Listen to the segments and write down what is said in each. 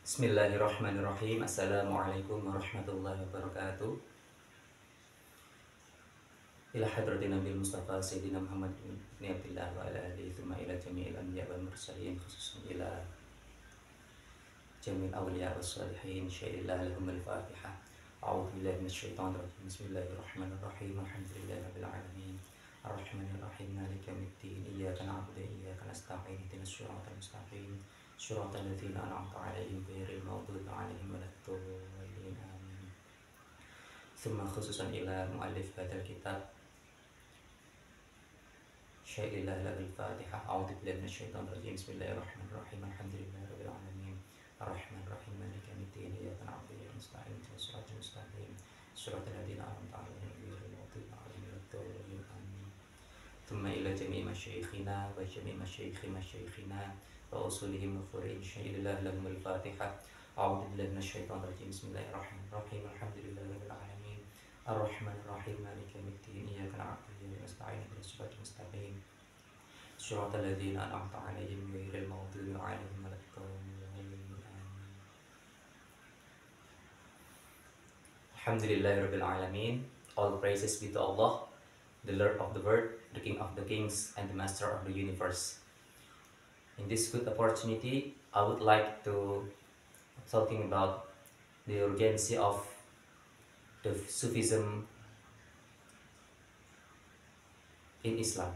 Bismillahirrahmanirrahim. Assalamualaikum warahmatullahi wabarakatuh. Ila hadratin Nabil Mustafa Sayyidina Muhammad bin Abdillah wa ala alihi thumma ila jami'il anbiya wal mursalin khususan ila jami'il awliya was salihin syai'illah lahumul fatihah. A'udzu billahi minasyaitonir rajim. Bismillahirrahmanirrahim. Alhamdulillahi rabbil alamin. Ar-Rahmanir-Rahim. Maliki yaumiddin. Iyyaka na'budu wa iyyaka nasta'in. Ihdinas siratal mustaqim. Shiratal ladzina an'amta 'alaihim ghairil maghdubi 'alaihim waladdallin. Amin. Tsumma khususan ila muallif hadzal kitab Syai'illah lahul fatihah. A'udzu billahi minasyaitonir rajim. Bismillahirrahmanirrahim. Alhamdulillahi rabbil alamin. Ar-Rahmanir-Rahim. Maliki yaumiddin. Iyyaka na'budu wa iyyaka nasta'in. Ihdinas siratal mustaqim. Shiratal ladzina an'amta 'alaihim ghairil maghdubi 'alaihim waladdallin. Amin. Thumma ila jami'i masyayikhina wa jami'i masyayikhi masyayikhina wa usulihim wa furu'ihim syai'illah lahumul fatihah. A'udzu billahi minasyaitonir rajim. Bismillahirrahmanirrahim. Alhamdulillahi rabbil alamin. Ar-Rahmanir-Rahim. Maliki yaumiddin. Iyyaka na'budu wa iyyaka nasta'in. Ihdinas siratal mustaqim. Shiratal ladzina an'amta 'alaihim ghairil maghdubi 'alaihim waladdallin. Alhamdulillahirabbil alamin. All praises be to Allah, the Lord of the world, the King of the kings, and the Master of the universe. In this good opportunity, I would like to talking about the urgency of the Sufism in Islam.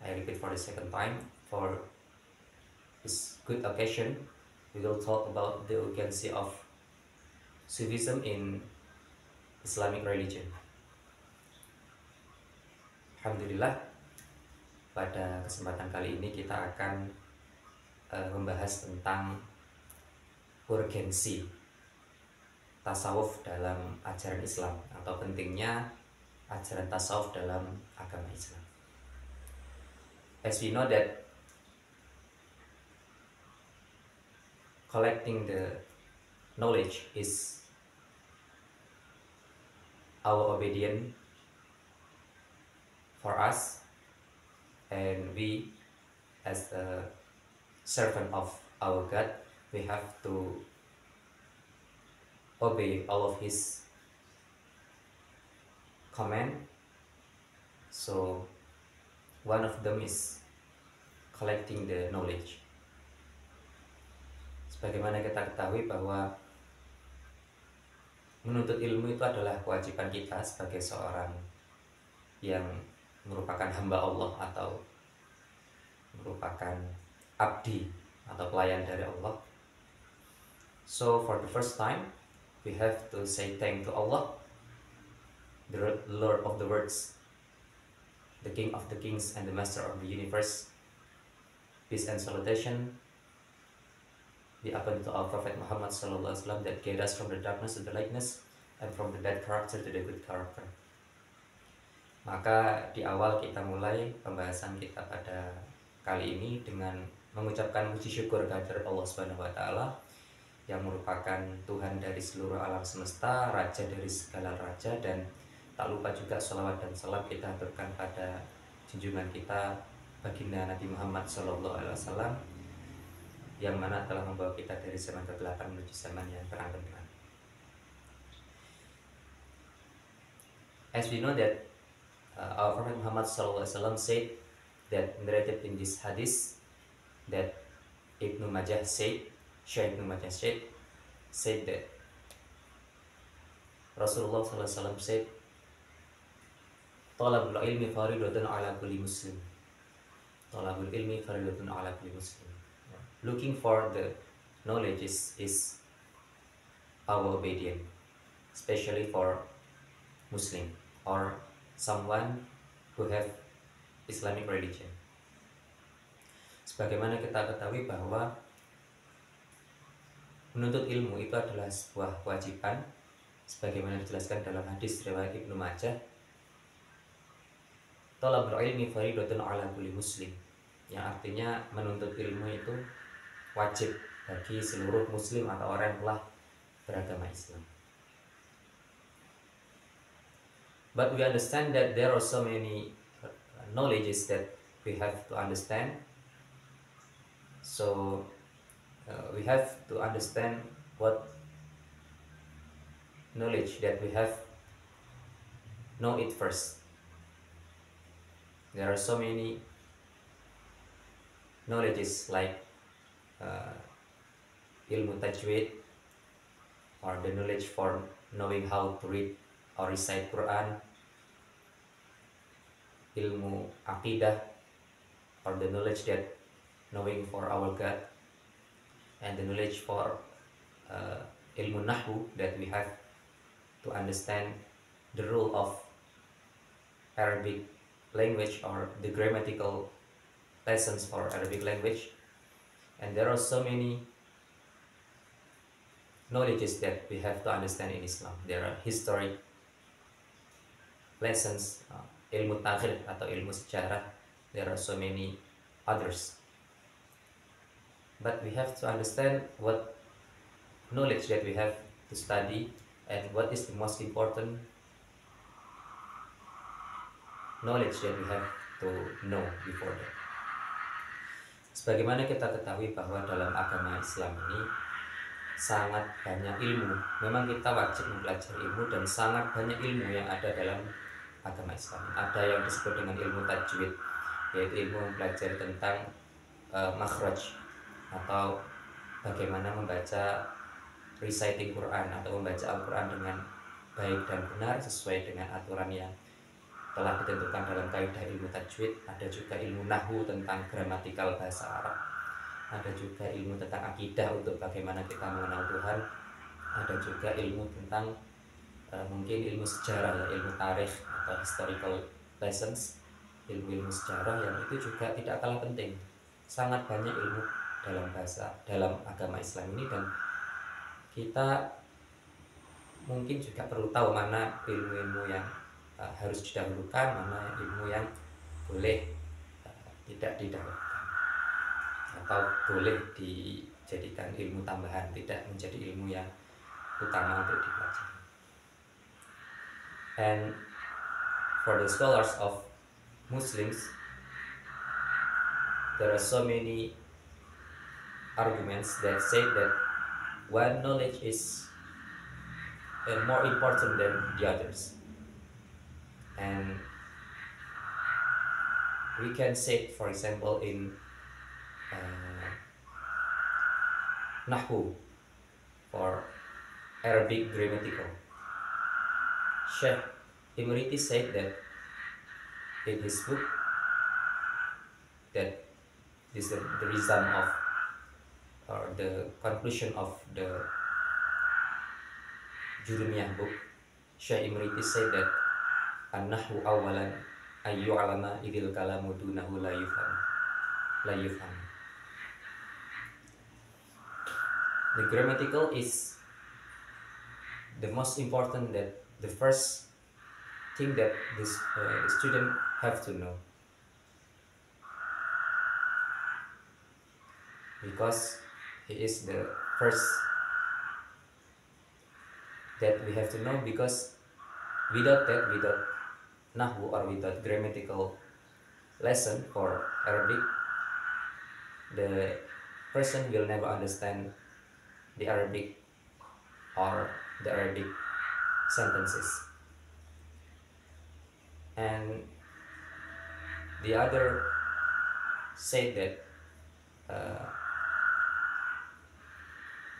I repeat for the second time. For this good occasion, we will talk about the urgency of Sufism in Islamic religion. Alhamdulillah, pada kesempatan kali ini kita akan membahas tentang urgensi tasawuf dalam ajaran Islam atau pentingnya ajaran tasawuf dalam agama Islam. As we know that collecting the knowledge is our obedience for us, and we as a servant of our God, we have to obey all of his command. So one of them is collecting the knowledge. Sebagaimana kita ketahui bahwa menuntut ilmu itu adalah kewajiban kita sebagai seorang yang merupakan hamba Allah atau merupakan abdi atau pelayan dari Allah. So for the first time, we have to say thank to Allah, the Lord of the worlds, the King of the kings, and the Master of the universe. Peace and salutation be upon to our Prophet Muhammad sallallahu alaihi wasallam, that guide us from the darkness to the lightness and from the bad character to the good character. Maka di awal kita mulai pembahasan kita pada kali ini dengan mengucapkan puji syukur kehadirat Allah Subhanahu wa taala yang merupakan Tuhan dari seluruh alam semesta, raja dari segala raja, dan tak lupa juga sholawat dan salam kita haturkan pada junjungan kita baginda Nabi Muhammad SAW, yang mana telah membawa kita dari zaman kegelapan menuju zaman yang terang benderang. As we know that our Prophet Muhammad SAW said that, narrated in this hadith, that Ibnu Majah said, Syekh Ibnu Majah said that Rasulullah SAW said, Talabul ilmi faridatun ala kulli muslim. Talabul ilmi faridatun ala kulli muslim. Looking for the knowledge is our obedience, especially for Muslim or someone who have Islamic religion. Sebagaimana kita ketahui bahwa menuntut ilmu itu adalah sebuah kewajiban, sebagaimana dijelaskan dalam hadis riwayat Ibnu Majah, Talabul ilmi faridatun ala kulli muslim, yang artinya menuntut ilmu itu wajib bagi seluruh muslim atau orang yang telah beragama Islam. But we understand that there are so many knowledges that we have to understand. So we we have to understand what knowledge that we have, know it first. There are so many knowledges like uh, ilmu tajwid, or the knowledge for knowing how to read or recite Quran, ilmu akidah, or the knowledge that knowing for our God, and the knowledge for ilmu nahwu, that we have to understand the rule of Arabic language or the grammatical lessons for Arabic language. And there are so many knowledges that we have to understand in Islam. There are historic lessons, ilmu tarikh atau ilmu sejarah. There are so many others. But we have to understand what knowledge that we have to study and what is the most important knowledge that we have to know before that. Sebagaimana kita ketahui bahwa dalam agama Islam ini sangat banyak ilmu. Memang kita wajib mempelajari ilmu, dan sangat banyak ilmu yang ada dalam agama Islam. Ada yang disebut dengan ilmu tajwid, yaitu ilmu mempelajari tentang makhraj, atau bagaimana membaca reciting Quran atau membaca Al-Quran dengan baik dan benar sesuai dengan aturan yang telah ditentukan dalam kaidah ilmu tajwid. Ada juga ilmu nahwu tentang gramatikal bahasa Arab. Ada juga ilmu tentang akidah untuk bagaimana kita mengenal Tuhan. Ada juga ilmu tentang mungkin ilmu sejarah, ya, ilmu tarikh atau historical lessons, ilmu-ilmu sejarah yang itu juga tidak kalah penting. Sangat banyak ilmu dalam agama Islam ini, dan kita mungkin juga perlu tahu mana ilmu-ilmu yang harus didahulukan, mana ilmu yang boleh tidak didahulukan atau boleh dijadikan ilmu tambahan, tidak menjadi ilmu yang utama untuk dipelajari. And for the scholars of Muslims, there are so many arguments that say that one knowledge is more important than the others, and we can say, for example, in Nahwu, for Arabic grammatical, Sheikh Imriti said that in his book that this is the reason of, or the conclusion of the Jurumiyah book. Sheikh Imriti said that an-nahwu awalan ayyu'alama idil kalamu dunahu la yufham. The grammatical is the most important, that the first thing that this student have to know, because he is the first that we have to know, because without nahwu or without grammatical lesson for Arabic, the person will never understand the Arabic or the Arabic sentences. And the other said that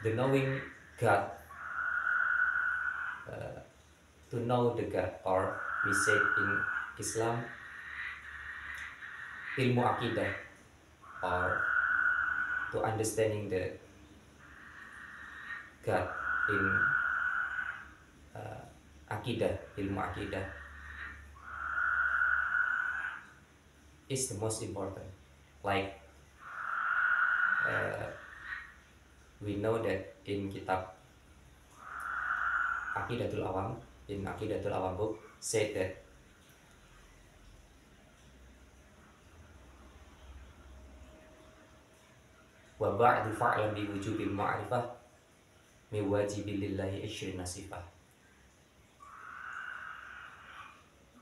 the knowing God, to know the God, or we say in Islam ilmu akidah, or to understanding the God in akidah, ilmu akidah is the most important. Like we know that in kitab Aqidatul Awam, in Aqidatul Awam book, said that wa ba'du fa'lam bi wujubil ma'rifah mi wajibilillahi ishrina sifah,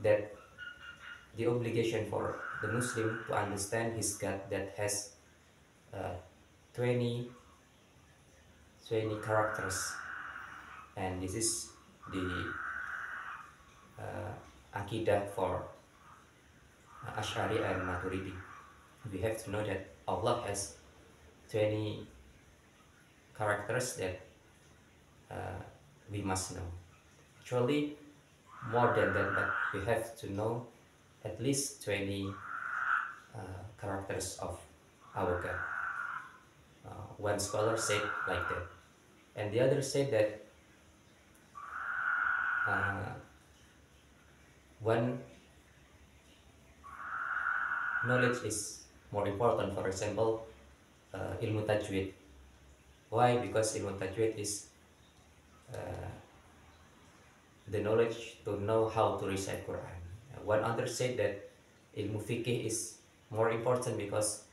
that the obligation for the Muslim to understand his God that has 20 20 characters, and this is the Aqidah for Ash'ari and Maturidi. We have to know that Allah has 20 characters that we must know. Actually, more than that, but we have to know at least 20 characters of our God. One scholar said like that, and the other said that one knowledge is more important. For example, ilmu tajwid. Why? Because ilmu tajwid is the knowledge to know how to recite Quran. One other said that ilmu fikih is more important because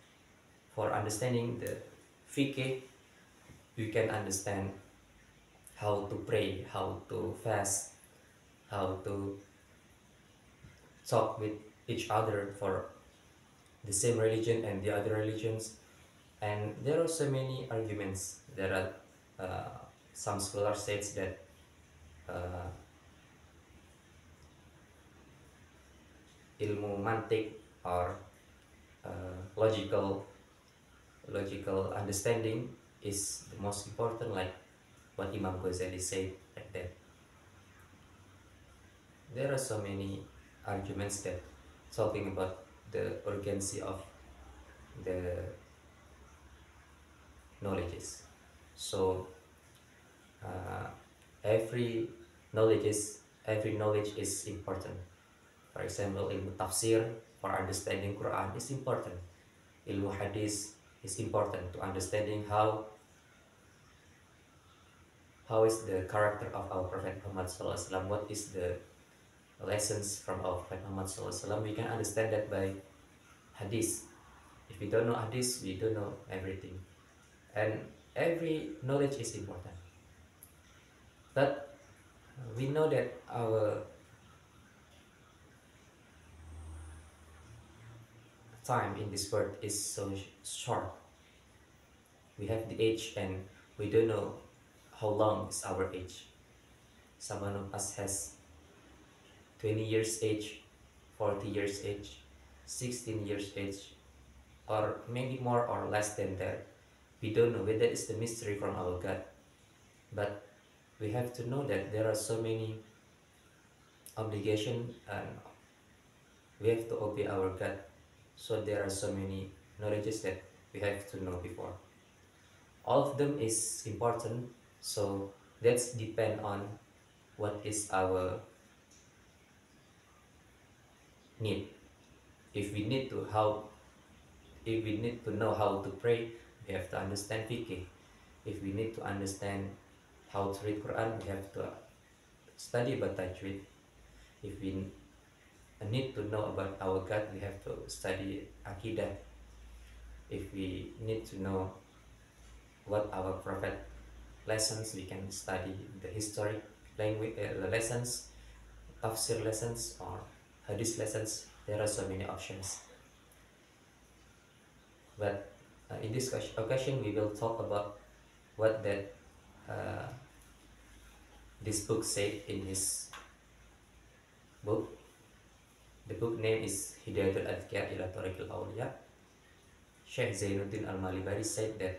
for understanding the fikih, you can understand how to pray, how to fast, how to talk with each other for the same religion and the other religions. And there are so many arguments. There are some scholars says that ilmu mantik or logical understanding is the most important, like what Imam Ghazali said like that. There are so many arguments that talking about the urgency of the knowledges. So every knowledge is important. For example, ilmu tafsir for understanding Quran is important. Ilmu hadis is important to understanding how is the character of our Prophet Muhammad SAW, what is the lessons from our Prophet Muhammad SAW. We can understand that by hadis. If we don't know hadis, we don't know everything. And every knowledge is important. But we know that our time in this world is so short. We have the age and we don't know how long is our age. Someone of us has 20 years age, 40 years age, 16 years age, or maybe more or less than that. We don't know whether it's the mystery from our God. But we have to know that there are so many obligations and we have to obey our God. So there are so many knowledges that we have to know before. All of them is important, so that's depend on what is our need. If we need to know how to pray, we have to understand fiqh. If we need to understand how to read Quran, we have to study about tajwid. If we need to know about our God, we have to study Aqidah. If we need to know what our Prophet lessons, we can study the historic language lessons, tafsir lessons, or hadith lessons. There are so many options. But in this occasion, we will talk about what that this book said in his book. The book name is Hidayatul Adhkar ila Tariqil Awliya. Sheikh Zainuddin Al-Malibari said that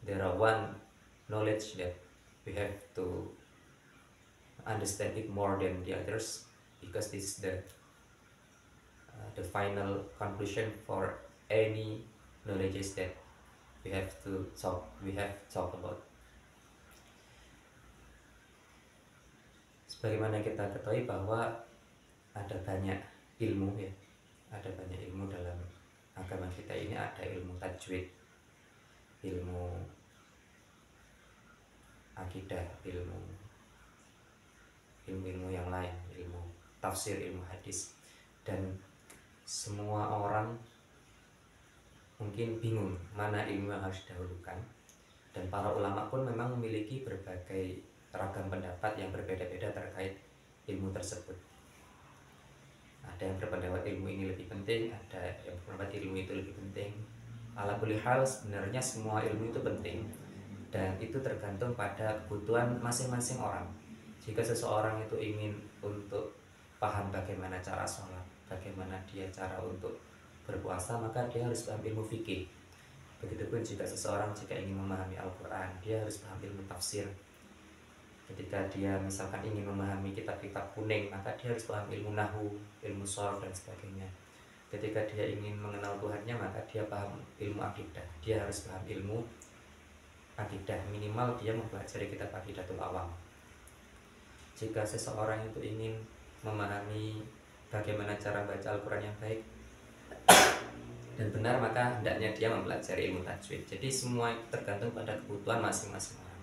there are one knowledge that we have to understand it more than the others, because this is the final conclusion for any knowledges that we have talked about. Sebagaimana kita ketahui bahwa ada banyak ilmu ya, ada banyak ilmu dalam agama kita ini. Ada ilmu tajwid, ilmu akidah, ilmu yang lain, ilmu tafsir, ilmu hadis, dan semua orang mungkin bingung mana ilmu yang harus didahulukan. Dan para ulama pun memang memiliki berbagai ragam pendapat yang berbeda-beda terkait ilmu tersebut. Ada yang berpendapat ilmu ini lebih penting, ada yang berpendapat ilmu itu lebih penting, Ala kulli hal, sebenarnya semua ilmu itu penting dan itu tergantung pada kebutuhan masing-masing orang. Jika seseorang itu ingin untuk paham bagaimana cara sholat, bagaimana dia cara untuk berpuasa, maka dia harus paham ilmu fikih. Begitupun jika seseorang ingin memahami Al-Quran, dia harus paham ilmu tafsir. Ketika dia misalkan ingin memahami kitab-kitab kuning, maka dia harus paham ilmu nahu, ilmu sharaf dan sebagainya. Ketika dia ingin mengenal Tuhannya, maka dia paham ilmu akidah. Dia harus paham ilmu akidah, minimal dia mempelajari kitab Aqidatul Awam. Jika seseorang itu ingin memahami bagaimana cara baca Al-Quran yang baik dan benar, maka hendaknya dia mempelajari ilmu tajwid. Jadi semua itu tergantung pada kebutuhan masing-masing orang.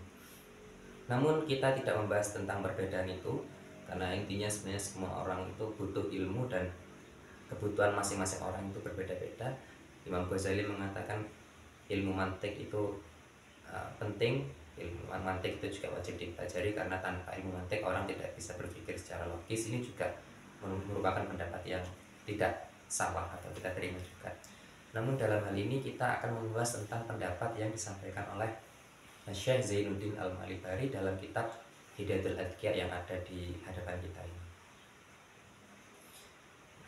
Namun kita tidak membahas tentang perbedaan itu, karena intinya sebenarnya semua orang itu butuh ilmu dan kebutuhan masing-masing orang itu berbeda-beda. Imam Ghazali mengatakan ilmu mantik itu penting, ilmu mantik itu juga wajib dipelajari, karena tanpa ilmu mantik orang tidak bisa berpikir secara logis. Ini juga merupakan pendapat yang tidak salah atau kita terima juga. Namun dalam hal ini kita akan membahas tentang pendapat yang disampaikan oleh Syekh Zainuddin Al-Malibari dalam kitab Hidayatul Adhkiya yang ada di hadapan kita ini.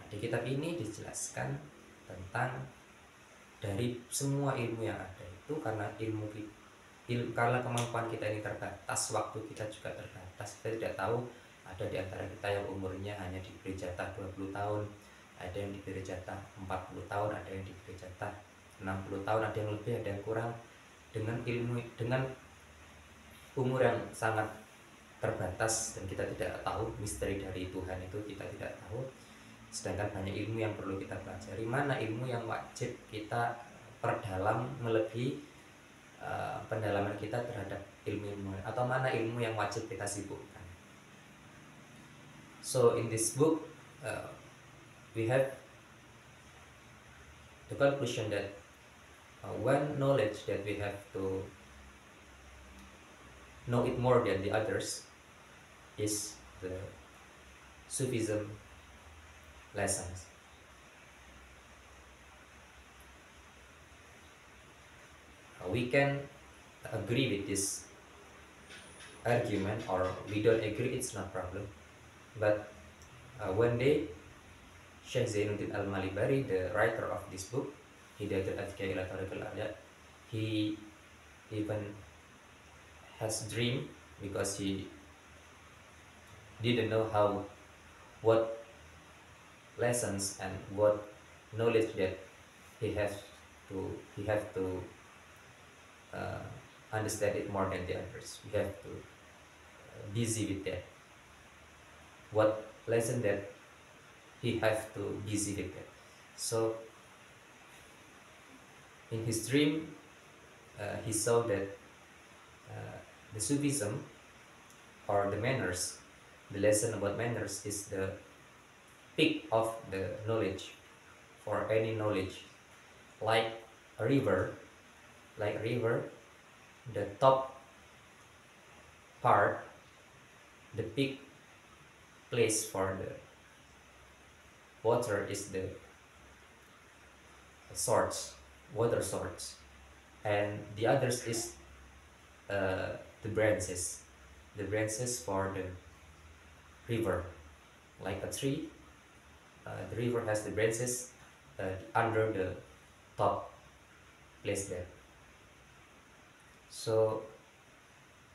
Di kitab ini dijelaskan tentang dari semua ilmu yang ada itu, karena karena kemampuan kita ini terbatas, waktu kita juga terbatas. Kita tidak tahu, ada di antara kita yang umurnya hanya diberi jatah 20 tahun, ada yang diberi jatah 40 tahun, ada yang diberi jatah 60 tahun, ada yang lebih, ada yang kurang. Dengan umur yang sangat terbatas dan kita tidak tahu misteri dari Tuhan itu, kita tidak tahu. Sedangkan banyak ilmu yang perlu kita pelajari. Mana ilmu yang wajib kita perdalam melebihi pendalaman kita terhadap ilmu-ilmu, atau mana ilmu yang wajib kita sibukkan. So in this book we have the conclusion that one knowledge that we have to know it more than the others is the Sufism lessons. We can agree with this argument, or we don't agree, it's not problem. But one day Syekh Zainuddin Al-Malibari, the writer of this book Hidayatul Adhkiya ila Thariqil Arsyad, he even has dream, because he didn't know what lessons and what knowledge that he have to understand it more than the others. We have to busy with that. What lesson that he have to busy with that. So in his dream, he saw that the Sufism, or the manners, the lesson about manners, is the peak of the knowledge for any knowledge. Like a river, the top part, the peak place for the water is the water source, and the others is the branches for the river. Like a tree, the river has the branches under the top place there. So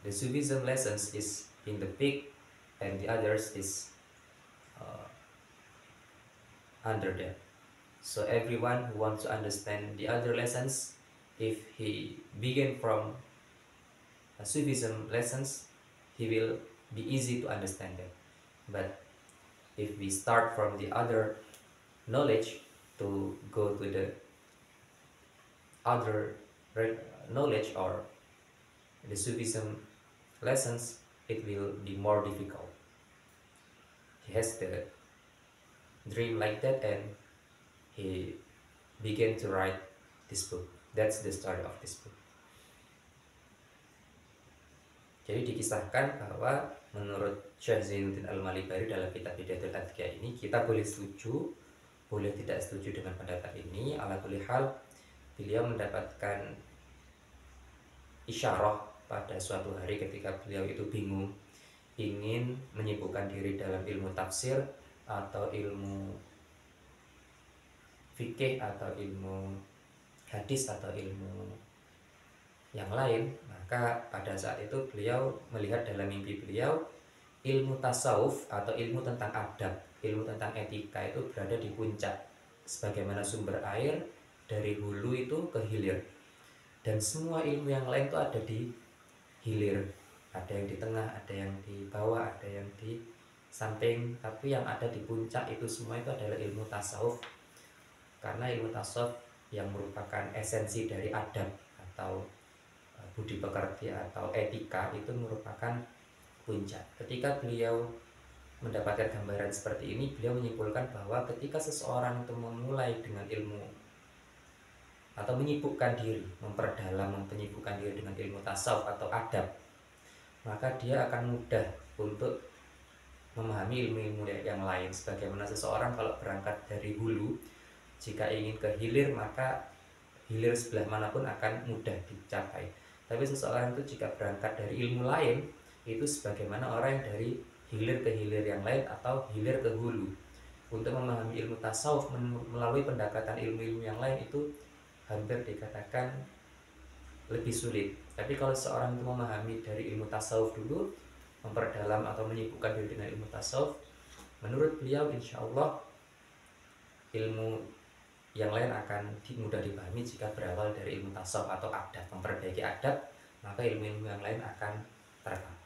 the Sufism lessons is in the peak, and the others is under there. So everyone who wants to understand the other lessons, if he begin from Sufism lessons, he will be easy to understand them. But if we start from the other knowledge to go to the other knowledge, or the Sufism lessons, it will be more difficult. He has the dream like that, and he began to write this book. That's the story of this book. Jadi dikisahkan bahwa menurut Syekh Zainuddin Al-Malibari dalam kitab Hidayatul Adhkiya ini, kita boleh setuju, boleh tidak setuju dengan pendapat ini. Ala kulli hal, beliau mendapatkan isyarah pada suatu hari ketika beliau itu bingung ingin menyibukkan diri dalam ilmu tafsir atau ilmu fikih atau ilmu hadis atau ilmu yang lain. Maka pada saat itu beliau melihat dalam mimpi beliau ilmu tasawuf atau ilmu tentang adab, ilmu tentang etika itu berada di puncak, sebagaimana sumber air dari hulu itu ke hilir, dan semua ilmu yang lain itu ada di hilir, ada yang di tengah, ada yang di bawah, ada yang di samping, tapi yang ada di puncak itu semua itu adalah ilmu tasawuf, karena ilmu tasawuf yang merupakan esensi dari adab atau budi pekerti atau etika itu merupakan puncak. Ketika beliau mendapatkan gambaran seperti ini, beliau menyimpulkan bahwa ketika seseorang itu memulai dengan ilmu atau menyibukkan diri, memperdalam, menyibukkan diri dengan ilmu tasawuf atau adab, maka dia akan mudah untuk memahami ilmu-ilmu yang lain. Sebagaimana seseorang kalau berangkat dari hulu, jika ingin ke hilir, maka hilir sebelah manapun akan mudah dicapai. Tapi seseorang itu jika berangkat dari ilmu lain, itu sebagaimana orang yang dari hilir ke hilir yang lain atau hilir ke hulu. Untuk memahami ilmu tasawuf melalui pendekatan ilmu-ilmu yang lain itu hampir dikatakan lebih sulit. Tapi kalau seorang itu memahami dari ilmu tasawuf dulu, memperdalam atau menyibukkan diri dengan ilmu tasawuf, menurut beliau insya Allah ilmu yang lain akan mudah dipahami jika berawal dari ilmu tasawuf atau adab. Memperbaiki adab, maka ilmu-ilmu yang lain akan terpapar.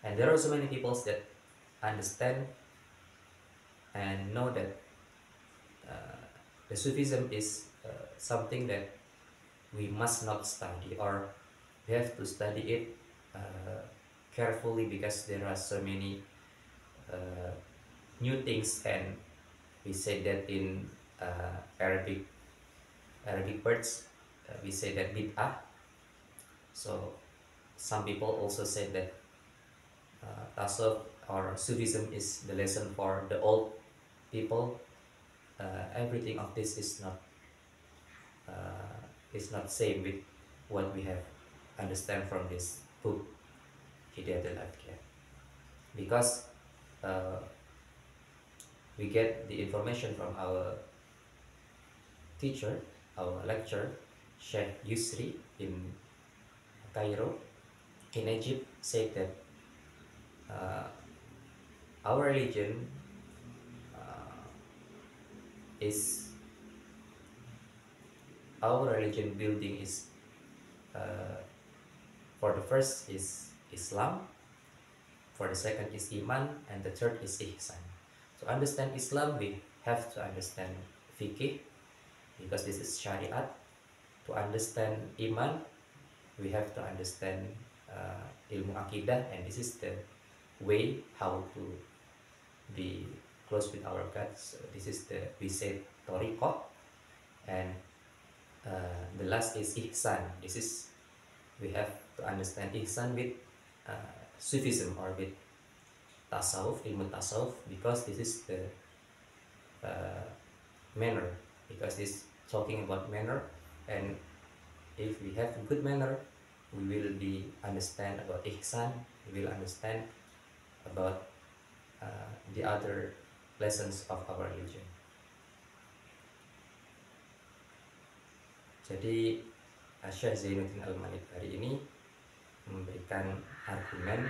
And there are so many people that understand and know that the Sufism is something that we must not study, or we have to study it carefully, because there are so many new things, and we say that in Arabic words, we say that bid'ah. So some people also say that tasawuf or Sufism is the lesson for the old people. Everything of this is not same with what we have understand from this book Hidayatul Adhkar, because we get the information from our teacher, our lecturer, Sheikh Yusri in Cairo, in Egypt, said that our religion building is for the first is Islam, for the second is Iman, and the third is Ihsan. To understand Islam, we have to understand fikih, because this is syariat. To understand Iman, we have to understand ilmu akidah, and this is the way how to be close with our God. So this is we say Tariqah, and the last is Ihsan. This is we have to understand Ihsan with Sufism or with tasawuf, ilmu tasawuf, because this is the manner, because this talking about manner, and if we have a good manner, we will be understand about Ihsan, we will understand about the other lessons of our religion. Jadi Syekh Zainuddin Al-Manibari ini memberikan argumen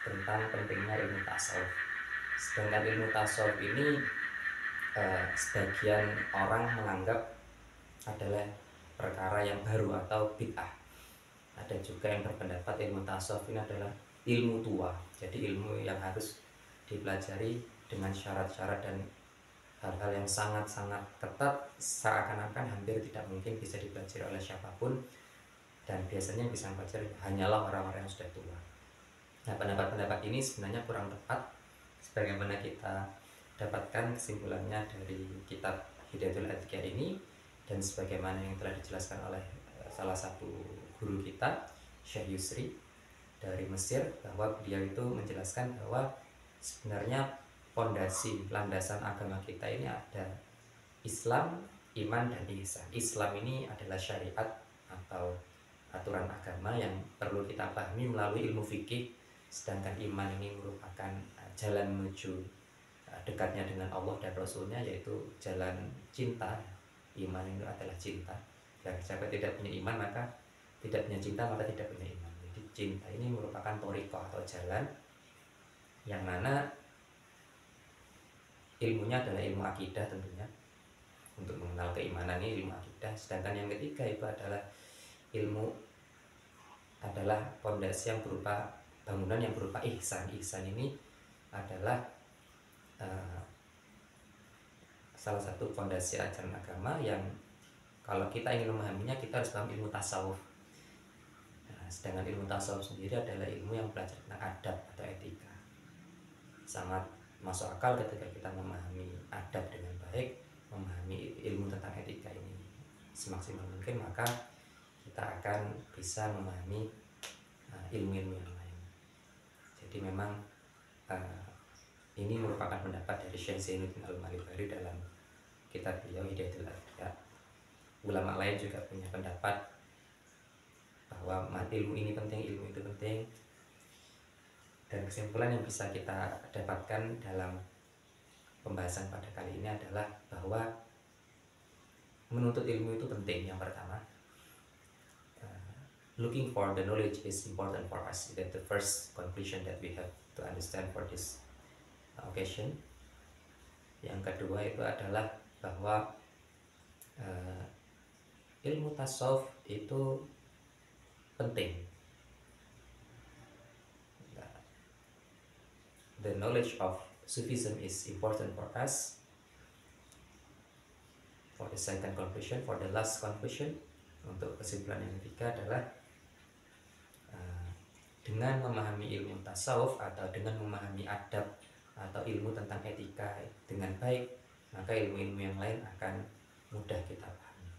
tentang pentingnya ilmu tasawuf. Sedangkan ilmu tasawuf ini sebagian orang menganggap adalah perkara yang baru atau bid'ah. Ada juga yang berpendapat ilmu tasawuf ini adalah ilmu tua, jadi ilmu yang harus dipelajari dengan syarat-syarat dan hal-hal yang sangat-sangat ketat, seakan-akan hampir tidak mungkin bisa dipelajari oleh siapapun, dan biasanya yang bisa mempelajari hanyalah orang-orang yang sudah tua. Nah, pendapat-pendapat ini sebenarnya kurang tepat, sebagaimana kita dapatkan kesimpulannya dari kitab Hidayatul Adhkar ini, dan sebagaimana yang telah dijelaskan oleh salah satu guru kita, Syekh Yusri dari Mesir, bahwa beliau itu menjelaskan bahwa sebenarnya fondasi landasan agama kita ini ada Islam, iman dan ihsan. Islam ini adalah syariat atau aturan agama yang perlu kita pahami melalui ilmu fikih, sedangkan iman ini merupakan jalan menuju dekatnya dengan Allah dan Rasulnya, yaitu jalan cinta. Iman itu adalah cinta. Dan siapa tidak punya iman maka tidak punya cinta, maka tidak punya iman. Jadi cinta ini merupakan thariqah atau jalan yang mana ilmunya adalah ilmu akidah tentunya. Untuk mengenal keimanan ini ilmu akidah. Sedangkan yang ketiga itu adalah ilmu adalah fondasi yang berupa bangunan yang berupa ihsan. Ihsan ini adalah salah satu fondasi ajaran agama yang kalau kita ingin memahaminya kita harus paham ilmu tasawuf. Nah, sedangkan ilmu tasawuf sendiri adalah ilmu yang belajar tentang adab atau etika. Sangat masuk akal ketika kita memahami adab dengan baik, memahami ilmu tentang etika ini semaksimal mungkin, maka kita akan bisa memahami ilmu-ilmu yang lain. Jadi memang ini merupakan pendapat dari Syekh Zainuddin Al-Malibari dalam kitab beliau Hidayatul Adhiya. Ulama lain juga punya pendapat bahwa ilmu ini penting, ilmu itu penting. Dan kesimpulan yang bisa kita dapatkan dalam pembahasan pada kali ini adalah bahwa menuntut ilmu itu penting. Yang pertama, looking for the knowledge is important for us. That's the first conclusion that we have to understand for this occasion. Yang kedua itu adalah bahwa ilmu tasawuf itu penting. The knowledge of Sufism is important for us. For the second conclusion, for the last conclusion, untuk kesimpulan yang ketiga adalah dengan memahami ilmu tasawuf atau dengan memahami adab atau ilmu tentang etika dengan baik, maka ilmu-ilmu yang lain akan mudah kita pahami.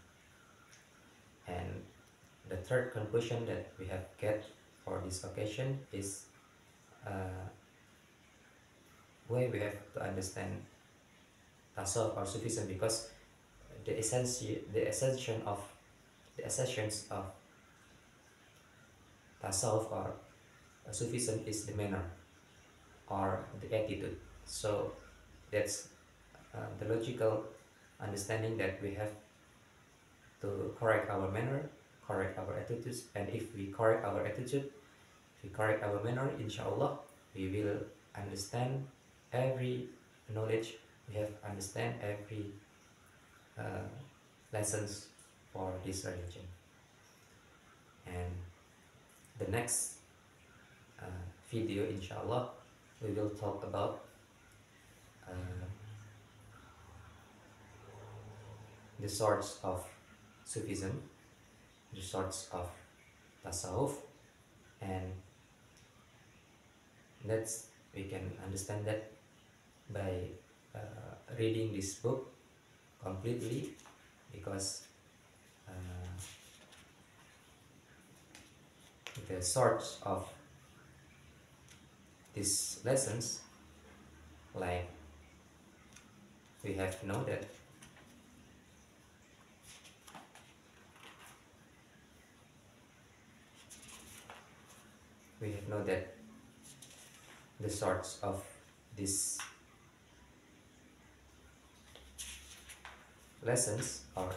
And the third conclusion that we have get for this occasion is why we have to understand tasawuf or Sufism, because the essence of tasawuf or Sufism is the manner or the attitude. So that's the logical understanding that we have to correct our manner, correct our attitudes, and if we correct our attitude, if we correct our manner, inshallah we will understand every knowledge, we have understand every lessons for this religion. And the next video, inshallah, we will talk about the sorts of Sufism, the sorts of Tasawuf, and that's we can understand that by reading this book completely, because the sorts of these lessons, like we have know that the sorts of these lessons or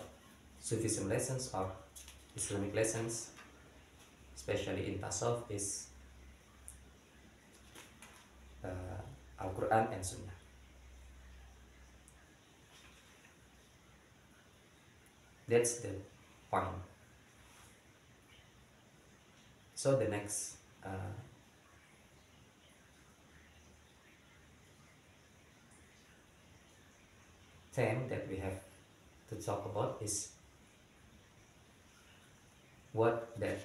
Sufism lessons or Islamic lessons, especially in Tasawuf, is Al-Quran and Sunnah. That's the point. So the next theme that we have to talk about is what that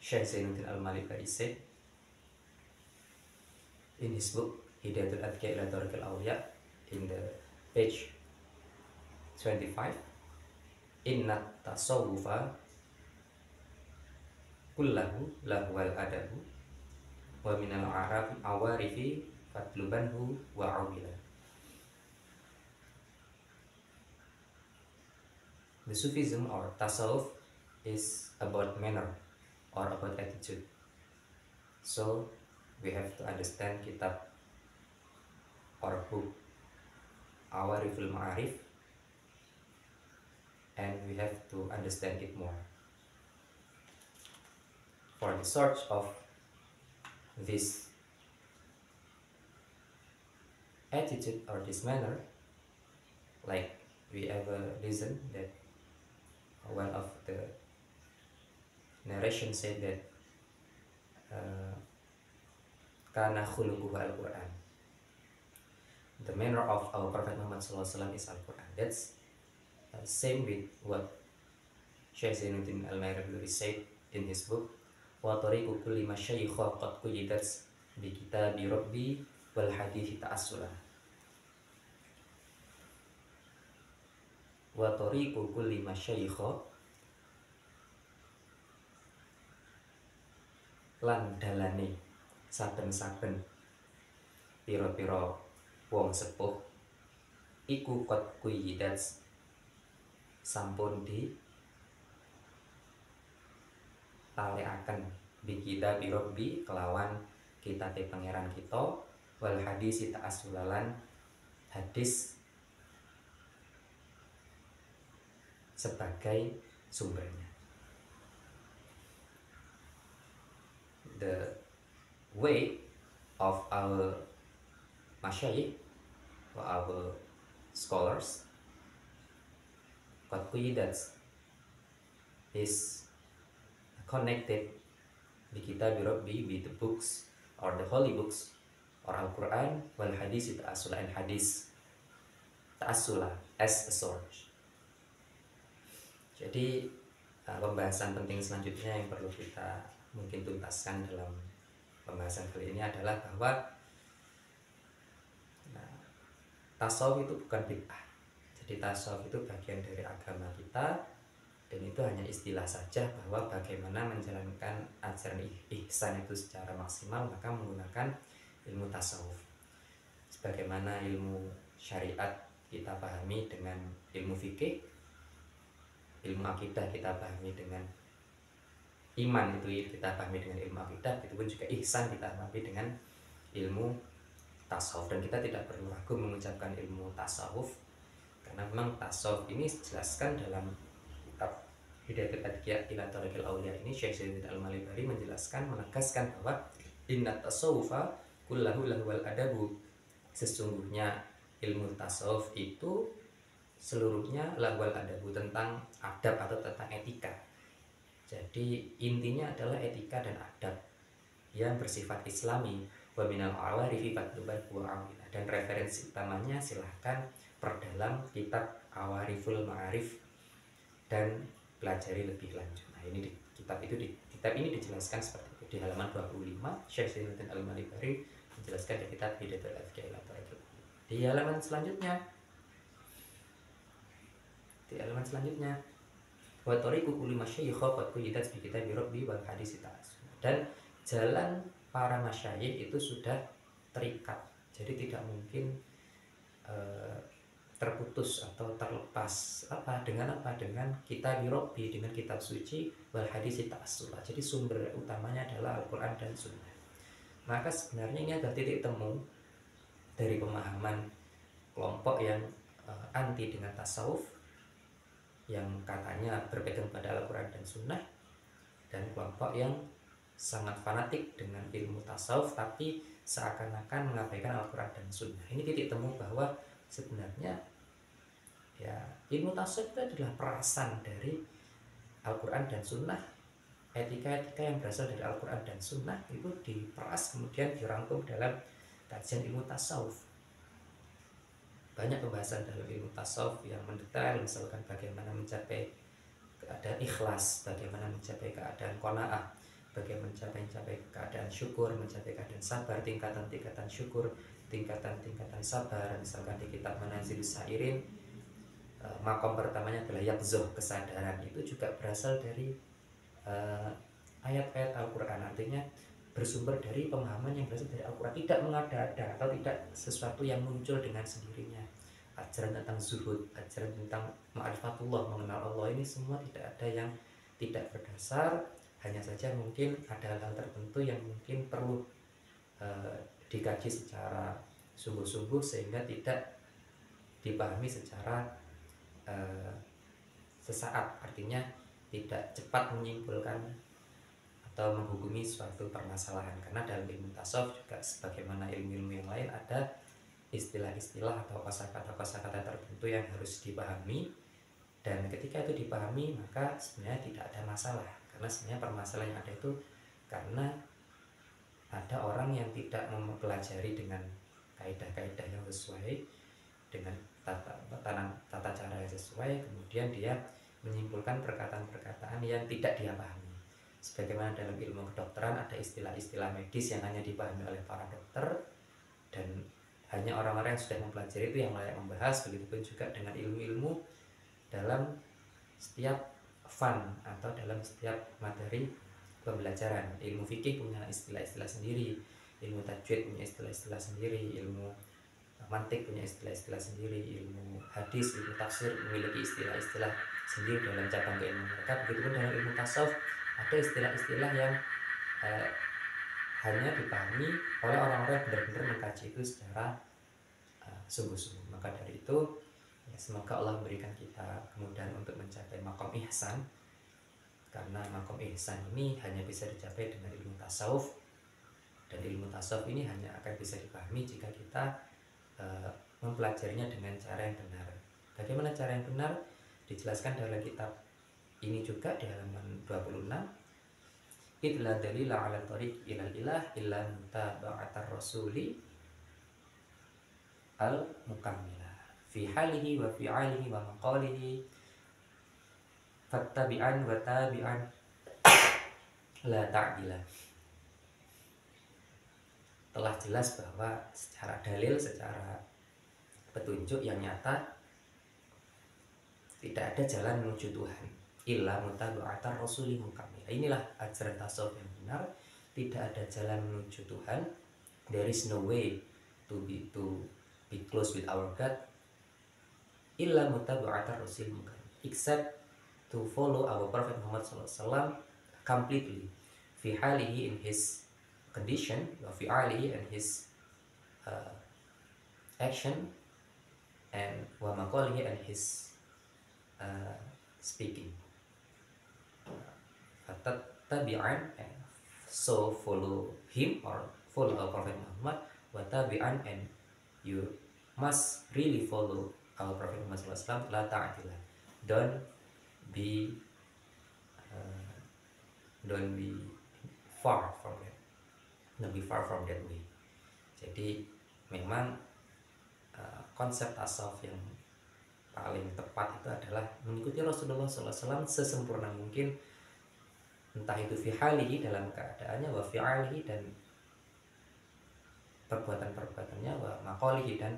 Syekh Zainuddin Al-Malibari said in his book Hidayatul Adhiya ila Tariqil Awliya, in the page 25. Inna tasawwufa kullahu lahwal adabu wa minal awarifi fatlubanhu wa awila. The Sufism or Tasawwuf is about manner or about attitude. So we have to understand kitab or book Awariful Ma'arif, and we have to understand it more. For the search of this attitude or this manner, like we ever listen that one of the narration said that kana khuluquhu al-Quran. The manner of our Prophet Muhammad SAW is Al-Quran. That's same with what Syekh Zainuddin Al-Maghribi said in his book, wa tariqu kulli masyayikha qad quyidat bi kitabi rabbi wal hadithi ta'assula. Wa tariqu kulli masyayikha, lan dalane saben-saben pira-pira wong sepuh iku qad quyidat sampun di talekaken bikida birobbi kelawan kitab pangeran kita, wal hadis ta'assulalan hadis sebagai sumbernya. The way of our masyayikh or our scholars qad quyidat is connected bi kitab rabbi with the books or the holy books or Al-Quran wal hadis ta'assula, and hadis ta'assula as a source. Jadi pembahasan penting selanjutnya yang perlu kita mungkin tuntaskan dalam pembahasan kali ini adalah bahwa tasawuf itu bukan bid'ah. Jadi tasawuf itu bagian dari agama kita, dan itu hanya istilah saja bahwa bagaimana menjalankan ajaran ihsan itu secara maksimal, maka menggunakan ilmu tasawuf. Sebagaimana ilmu syariat kita pahami dengan ilmu fikih, ilmu akidah kita pahami dengan iman, itu kita pahami dengan ilmu akidah, itu pun juga ihsan kita pahami dengan ilmu tasawuf. Dan kita tidak perlu ragu mengucapkan ilmu tasawuf, karena memang tasawuf ini dijelaskan dalam kitab Hidayatul Adqiya ila Thariqil Auliya ini. Syekh Zainuddin Al-Maghribi menjelaskan, menegaskan bahwa inna tasawufa kullahu lahwal adabu, sesungguhnya ilmu tasawuf itu seluruhnya lahwal adabu, tentang adab atau tentang etika. Jadi intinya adalah etika dan adab yang bersifat islami. Wa minal awarifi fatlubat wa awila, dan referensi utamanya silahkan perdalam kitab Awariful Ma'arif dan pelajari lebih lanjut. Nah, ini di kitab ini dijelaskan seperti itu. Di halaman 25 Syekh Zainuddin Al-Maghribi menjelaskan di kitab Hidayatul Adqiya ila Thariqil Auliya. Di halaman selanjutnya wa tariqu kulli masyayikh qad quyidat bi kitabi rabbi wal hadis ta'assula, dan jalan para masyayikh itu sudah terikat, jadi tidak mungkin terputus atau terlepas dengan kitab rabbi, dengan kitab suci, wal hadis ta'assula. Jadi sumber utamanya adalah Al-Quran dan Sunnah. Maka sebenarnya ini adalah titik temu dari pemahaman kelompok yang anti dengan tasawuf, yang katanya berpegang pada Al-Quran dan Sunnah, dan kelompok yang sangat fanatik dengan ilmu tasawuf tapi seakan-akan mengabaikan Al-Quran dan Sunnah. Ini titik temu bahwa sebenarnya ya ilmu tasawuf itu adalah perasan dari Al-Quran dan Sunnah. Etika-etika yang berasal dari Al-Quran dan Sunnah itu diperas kemudian dirangkum dalam kajian ilmu tasawuf. Banyak pembahasan dalam ilmu tasawuf yang mendetail, misalkan bagaimana mencapai keadaan ikhlas, bagaimana mencapai keadaan qanaah, bagaimana mencapai keadaan syukur, mencapai keadaan sabar, tingkatan-tingkatan syukur, tingkatan-tingkatan sabar. Misalkan di kitab Manazilus Sairin, makom pertamanya adalah yaqzoh, kesadaran. Itu juga berasal dari ayat-ayat Al-Quran, artinya bersumber dari pemahaman yang berasal dari Al-Quran, tidak mengada-ada atau tidak sesuatu yang muncul dengan sendirinya. ajaran tentang zuhud, ajaran tentang ma'rifatullah, mengenal Allah, ini semua tidak ada yang tidak berdasar. Hanya saja mungkin ada hal-hal tertentu yang mungkin perlu dikaji secara sungguh-sungguh sehingga tidak dipahami secara sesaat, artinya tidak cepat menyimpulkan atau menghukumi suatu permasalahan. Karena dalam ilmu tasawuf juga sebagaimana ilmu-ilmu yang lain ada istilah-istilah atau kosakata-kosakata tertentu yang harus dipahami, dan ketika itu dipahami maka sebenarnya tidak ada masalah. Karena sebenarnya permasalahan yang ada itu karena ada orang yang tidak mempelajari dengan kaidah-kaidah yang sesuai, dengan tata cara yang sesuai, kemudian dia menyimpulkan perkataan-perkataan yang tidak dia pahami. Sebagaimana dalam ilmu kedokteran ada istilah-istilah medis yang hanya dipahami oleh para dokter dan hanya orang-orang yang sudah mempelajari itu yang layak membahas. Begitupun juga dengan ilmu-ilmu dalam setiap fun atau dalam setiap materi pembelajaran. Ilmu fikih punya istilah-istilah sendiri, ilmu tajwid punya istilah-istilah sendiri, ilmu mantik punya istilah-istilah sendiri, ilmu hadis, ilmu tafsir memiliki istilah-istilah sendiri dalam cabang keilmuan mereka. Begitupun dalam ilmu tasawuf ada istilah-istilah yang hanya dipahami oleh orang-orang yang benar-benar mengkaji itu secara sungguh-sungguh. Maka dari itu ya, semoga Allah memberikan kita kemudahan untuk mencapai maqam ihsan, karena maqam ihsan ini hanya bisa dicapai dengan ilmu tasawuf, dan ilmu tasawuf ini hanya akan bisa dipahami jika kita mempelajarinya dengan cara yang benar. Bagaimana cara yang benar dijelaskan dalam kitab ini juga di halaman 26. Idla dalila ala tariq ilal ilah illa mutaba'atar rasuli al mukammila fi halihi wa fi alihi wa maqalihi fattabi'an wa tabi'an la ta'dila. Telah jelas bahwa secara dalil, secara petunjuk yang nyata, tidak ada jalan menuju Tuhan illa mutaba'atar rasuli mukammila. Inilah ajaran tasawuf yang benar. Tidak ada jalan menuju Tuhan. There is no way to be close with our God illa mutaba'atar rasul mukammila, except to follow our Prophet Muhammad SAW completely, fi halihi, in his condition, wa fi alihi, and his action, and wa maqalihi, and his speaking. Tabi'an, so follow him or follow our Prophet Muhammad. Wa tabi'an, and you must really follow our Prophet Muhammad SAW. La ta'atila, don't be far from that, don't be far from that way. Jadi memang konsep tasawuf yang paling tepat itu adalah mengikuti Rasulullah SAW sesempurna mungkin, entah itu fi halihi, dalam keadaannya, wa fi alihi, dan perbuatan-perbuatannya, wa maqalihi, dan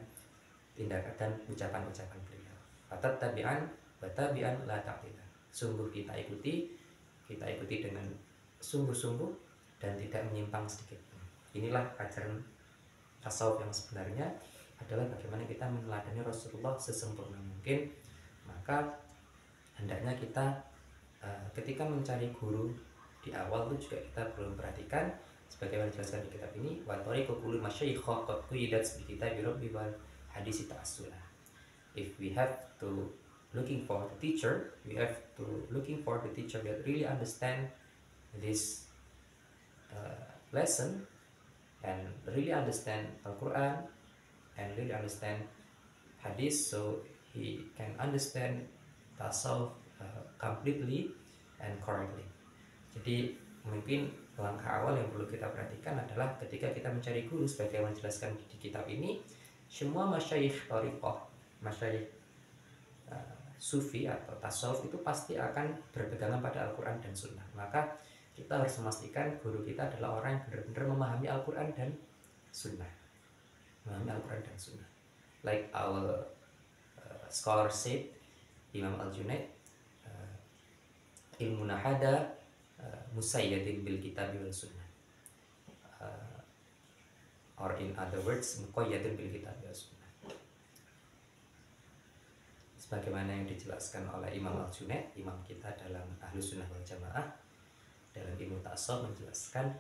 tindakan dan ucapan-ucapan beliau. Tabi'an wa tabi'an la ta'tila, sungguh kita ikuti dengan sungguh-sungguh dan tidak menyimpang sedikit pun. Inilah ajaran tasawuf yang sebenarnya, adalah bagaimana kita meneladani Rasulullah sesempurna mungkin. Maka hendaknya kita ketika mencari guru di awal itu juga kita perlu memperhatikan sebagaimana dijelaskan di kitab ini, wa tariqu kulli masyayikh qad qidat bi kitabi rabbi wal hadis ta'assula. If we have to looking for the teacher, we have to looking for the teacher that really understand this lesson and really understand Al-Quran and really understand hadis, so he can understand tasawuf completely and correctly. Jadi mungkin langkah awal yang perlu kita perhatikan adalah ketika kita mencari guru, sebagaimana dijelaskan di kitab ini, semua masyayikh thariqah, masyayikh sufi atau tasawuf itu pasti akan berpegangan pada Al-Quran dan Sunnah. Maka kita harus memastikan guru kita adalah orang yang benar-benar memahami Al-Quran dan Sunnah, memahami Al-Quran dan Sunnah. Like our scholar said, Imam Al-Junaid, ilmu nahada musayyadin bil kitab wal sunnah, or in other words muqayyadun bil kitab wal sunnah. sebagaimana yang dijelaskan oleh Imam Al-Junaid, imam kita dalam Ahlus Sunnah wal Jamaah, dalam ilmu tasawuf menjelaskan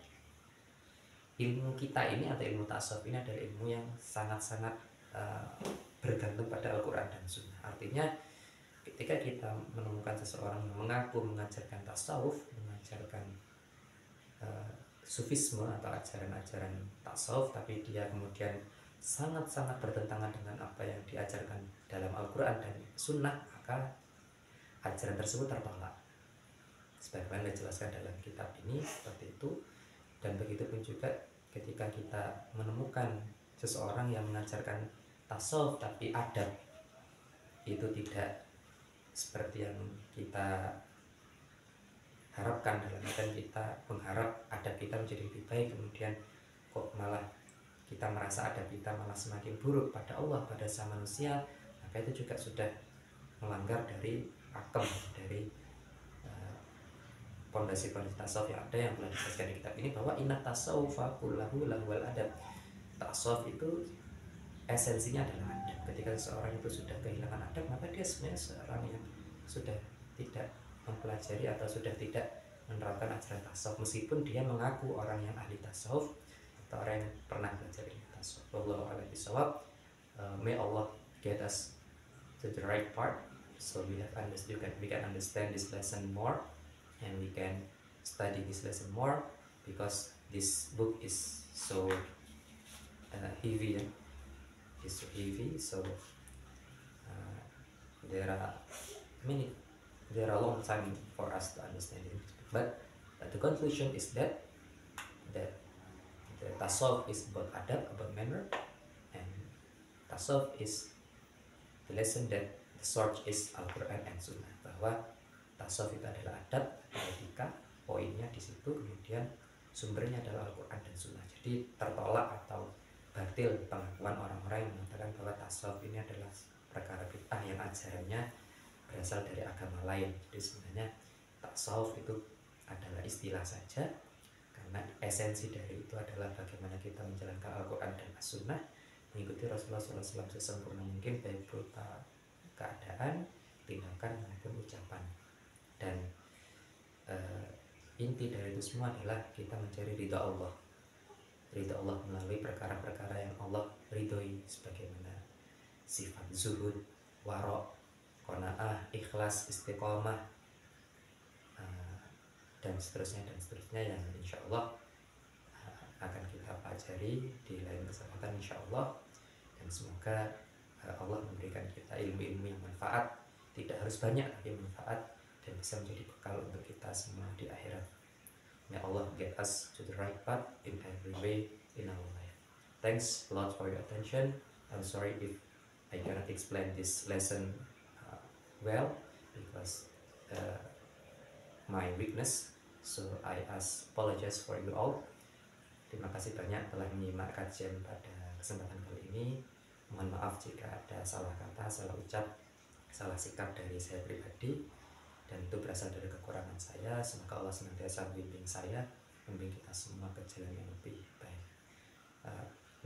ilmu kita ini atau ilmu tasawuf ini adalah ilmu yang sangat-sangat bergantung pada Al-Quran dan Sunnah. Artinya ketika kita menemukan seseorang yang mengaku mengajarkan tasawuf, mengajarkan sufisme atau ajaran-ajaran tasawuf, tapi dia kemudian sangat-sangat bertentangan dengan apa yang diajarkan dalam Al-Quran dan Sunnah, maka ajaran tersebut tertolak. Sebagaimana dijelaskan dalam kitab ini seperti itu. Dan begitu pun juga ketika kita menemukan seseorang yang mengajarkan tasawuf tapi adab itu tidak seperti yang kita harapkan, dalam artian kita mengharap adab kita menjadi lebih baik, kemudian kok malah kita merasa adab kita malah semakin buruk pada Allah, pada sama manusia, maka itu juga sudah melanggar dari pakem, dari pondasi-pondasi tasawuf yang ada, yang telah dijelaskan di kitab ini, bahwa inna tasawufa kullahu lahwal adab. Tasawuf itu esensinya adalah adab. Ketika seseorang itu sudah kehilangan adab, maka dia sebenarnya seorang yang sudah tidak mempelajari atau sudah tidak menerapkan ajaran tasawuf, meskipun dia mengaku orang yang ahli tasawuf atau orang yang pernah belajar ilmu tasawuf. Wallahu a'lam bishawab. May Allah get us to the right part, so we can understand this lesson more, and we can study this lesson more, because this book is so heavy, it's so heavy. So there are a long time for us to understand it. But the conclusion is that the tasawuf is about adab, about manner, and tasawuf is the lesson that the source is Al-Quran and Sunnah. Bahwa tasawuf itu adalah adab, etika, poinnya di situ, kemudian sumbernya adalah Al-Quran dan Sunnah. Jadi tertolak atau batil pengakuan orang-orang yang mengatakan bahwa tasawuf ini adalah perkara bid'ah yang ajarannya berasal dari agama lain. Jadi sebenarnya tasawuf itu adalah istilah saja, karena esensi dari itu adalah bagaimana kita menjalankan Al-Quran dan As-Sunnah, mengikuti Rasulullah SAW sesempurna mungkin, baik berupa keadaan, tindakan maupun ucapan. Dan inti dari itu semua adalah kita mencari ridha Allah. Ridha Allah melalui perkara-perkara yang Allah ridhoi, sebagaimana sifat zuhud, wara', qanaah, ikhlas, istiqomah, dan seterusnya yang insya Allah akan kita pelajari di lain kesempatan insya Allah. Dan semoga Allah memberikan kita ilmu-ilmu yang manfaat, tidak harus banyak tapi manfaat, dan bisa menjadi bekal untuk kita semua di akhirat. May Allah get us to the right path in every way in our life. Thanks a lot for your attention. I'm sorry if I cannot explain this lesson well, because my weakness, so I apologize for you all. Terima kasih banyak telah menyimak kajian pada kesempatan kali ini. Mohon maaf jika ada salah kata, salah ucap, salah sikap dari saya pribadi, dan itu berasal dari kekurangan saya. Semoga Allah senantiasa membimbing saya, membimbing kita semua ke jalan yang lebih baik.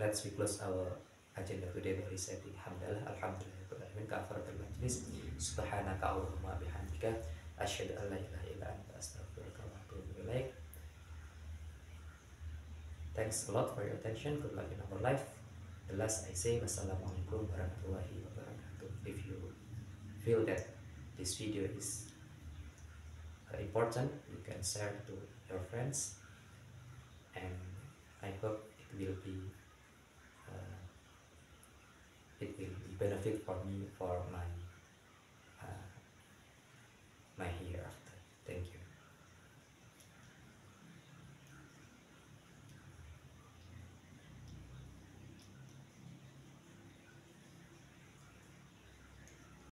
Let's close our agenda today by reciting hamdalah, alhamdulillah, kafaratul majlis, subhanaka Allahumma bihamdika, asyhadu an la ilaha illa anta, astaghfiruka wa atubu ilaik. Thanks a lot for your attention. Good luck in our life. The last I say, wassalamualaikum warahmatullahi wabarakatuh. If you feel that this video is important, you can share to your friends, and I hope it will be benefit for me for my hereafter.